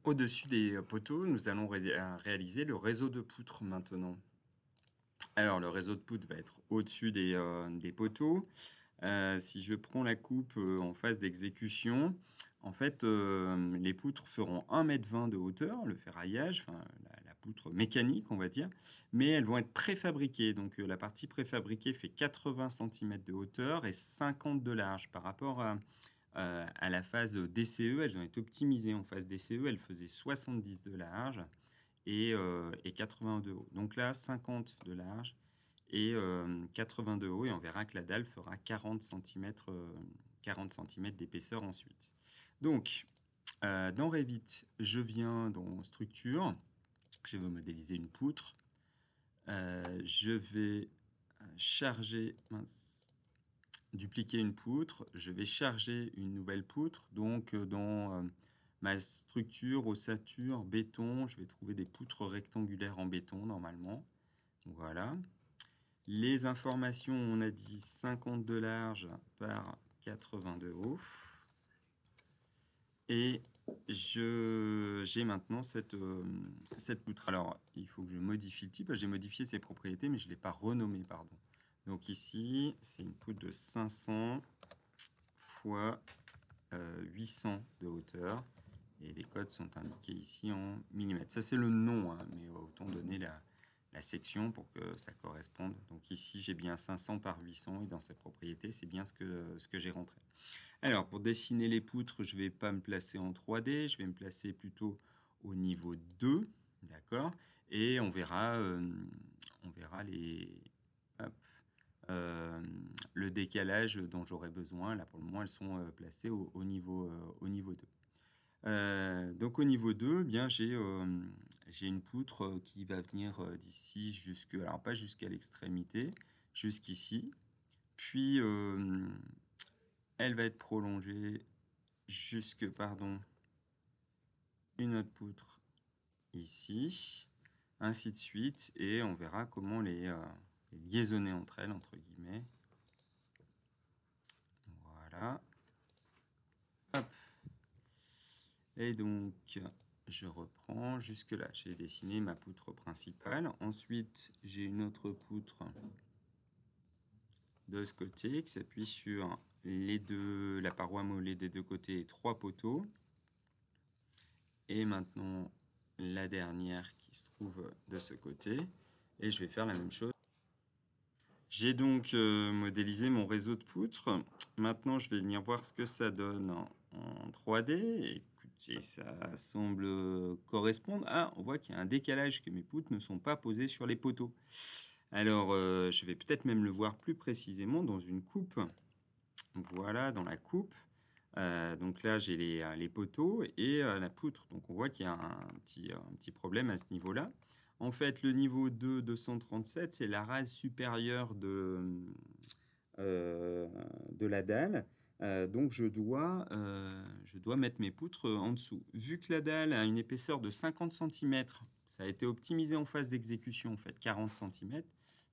Au-dessus des poteaux, nous allons réaliser le réseau de poutres maintenant. Alors, le réseau de poutres va être au-dessus des poteaux. Si je prends la coupe en phase d'exécution, en fait, les poutres feront 1,20 m de hauteur, le ferraillage, enfin la poutre mécanique, on va dire, mais elles vont être préfabriquées. Donc, la partie préfabriquée fait 80 cm de hauteur et 50 de large par rapport à la phase DCE. Elles ont été optimisées en phase DCE, elles faisaient 70 de large et 80 de haut. Donc là, 50 de large et 80 de haut, et on verra que la dalle fera 40 cm d'épaisseur ensuite. Donc, dans Revit, je viens dans Structure, je vais modéliser une poutre, je vais charger, dupliquer une poutre, je vais charger une nouvelle poutre, donc dans ma structure, ossature, béton, je vais trouver des poutres rectangulaires en béton normalement, voilà. Les informations, on a dit 50 de large par 80 de haut. Et j'ai maintenant cette poutre. Alors, il faut que je modifie le type. J'ai modifié ses propriétés, mais je ne l'ai pas renommé, pardon. Donc ici, c'est une poutre de 500 fois 800 de hauteur. Et les codes sont indiqués ici en millimètres. Ça, c'est le nom, hein, mais autant donner la section pour que ça corresponde. Donc ici, j'ai bien 500 par 800 et dans cette propriété, c'est bien ce que j'ai rentré. Alors, pour dessiner les poutres, je ne vais pas me placer en 3D, je vais me placer plutôt au niveau 2, d'accord? Et on verra hop, le décalage dont j'aurai besoin. Là, pour le moment, elles sont placées au niveau 2. Donc au niveau 2, bien j'ai une poutre qui va venir d'ici jusque, alors pas jusqu'à l'extrémité, jusqu'ici. Puis elle va être prolongée jusque, pardon, une autre poutre ici, ainsi de suite, et on verra comment les liaisonner entre elles, entre guillemets. Voilà. Hop. Et donc, je reprends jusque-là. J'ai dessiné ma poutre principale. Ensuite, j'ai une autre poutre de ce côté qui s'appuie sur la paroi mollée des deux côtés et 3 poteaux. Et maintenant, la dernière qui se trouve de ce côté. Et je vais faire la même chose. J'ai donc modélisé mon réseau de poutres. Maintenant, je vais venir voir ce que ça donne en 3D. Écoutez, ça semble correspondre. Ah, on voit qu'il y a un décalage, que mes poutres ne sont pas posées sur les poteaux. Alors, je vais peut-être même le voir plus précisément dans une coupe. Voilà, dans la coupe. Donc là, j'ai les poteaux et la poutre. Donc on voit qu'il y a un petit problème à ce niveau-là. En fait, le niveau 2, 237, c'est la rase supérieure de la dalle. Donc je dois mettre mes poutres en dessous. Vu que la dalle a une épaisseur de 50 cm, ça a été optimisé en phase d'exécution, en fait 40 cm,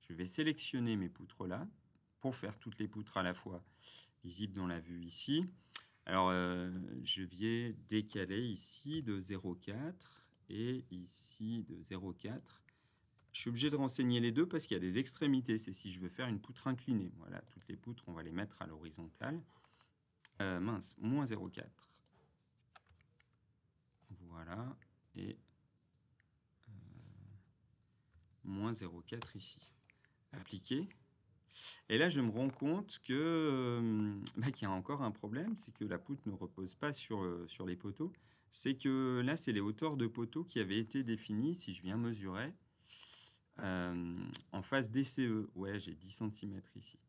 je vais sélectionner mes poutres là pour faire toutes les poutres à la fois visibles dans la vue ici. Alors, je vais décaler ici de 0,4 et ici de 0,4. Je suis obligé de renseigner les deux parce qu'il y a des extrémités. C'est si je veux faire une poutre inclinée. Voilà, toutes les poutres, on va les mettre à l'horizontale. Mince, moins 0,4. Voilà, et moins 0,4 ici. Appliquer. Et là, je me rends compte que qu'il y a encore un problème, c'est que la poutre ne repose pas sur les poteaux. C'est que là, c'est les hauteurs de poteaux qui avaient été définies, si je viens mesurer, en phase DCE. Ouais, j'ai 10 cm ici.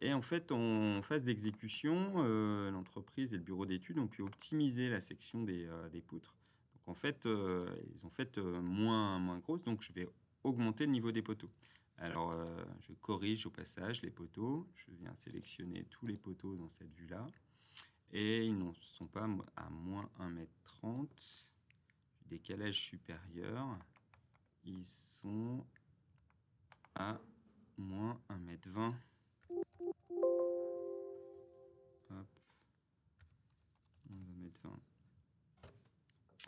Et en fait, en phase d'exécution, l'entreprise et le bureau d'études ont pu optimiser la section des poutres. Donc en fait, ils ont fait moins grosse, donc je vais augmenter le niveau des poteaux. Alors, je corrige au passage les poteaux. Je viens sélectionner tous les poteaux dans cette vue-là. Et ils ne sont pas à moins 1,30 m. Décalage supérieur. Ils sont à moins 1,20 m. Hop. 1,20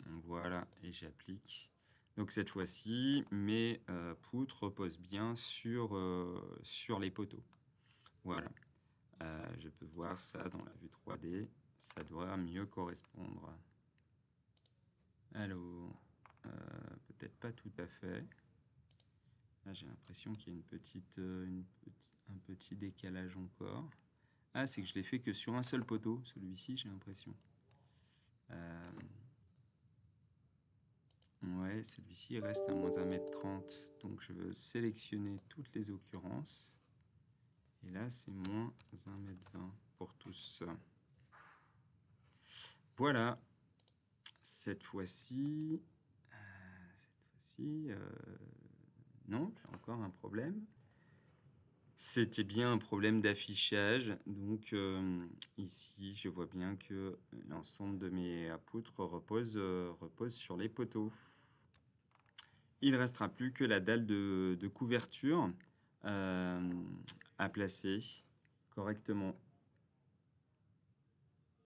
m. Voilà, et j'applique. Donc cette fois-ci, mes poutres reposent bien sur les poteaux. Voilà. Je peux voir ça dans la vue 3D. Ça doit mieux correspondre. Alors, peut-être pas tout à fait. Là, j'ai l'impression qu'il y a un petit décalage encore. Ah, c'est que je l'ai fait que sur un seul poteau, celui-ci, j'ai l'impression. Ouais, celui-ci reste à moins 1,30 m. Donc, je veux sélectionner toutes les occurrences. Et là, c'est moins 1,20 m pour tous. Voilà. Cette fois-ci... non, j'ai encore un problème. C'était bien un problème d'affichage. Donc, ici, je vois bien que l'ensemble de mes poutres repose sur les poteaux. Il ne restera plus que la dalle de couverture à placer correctement.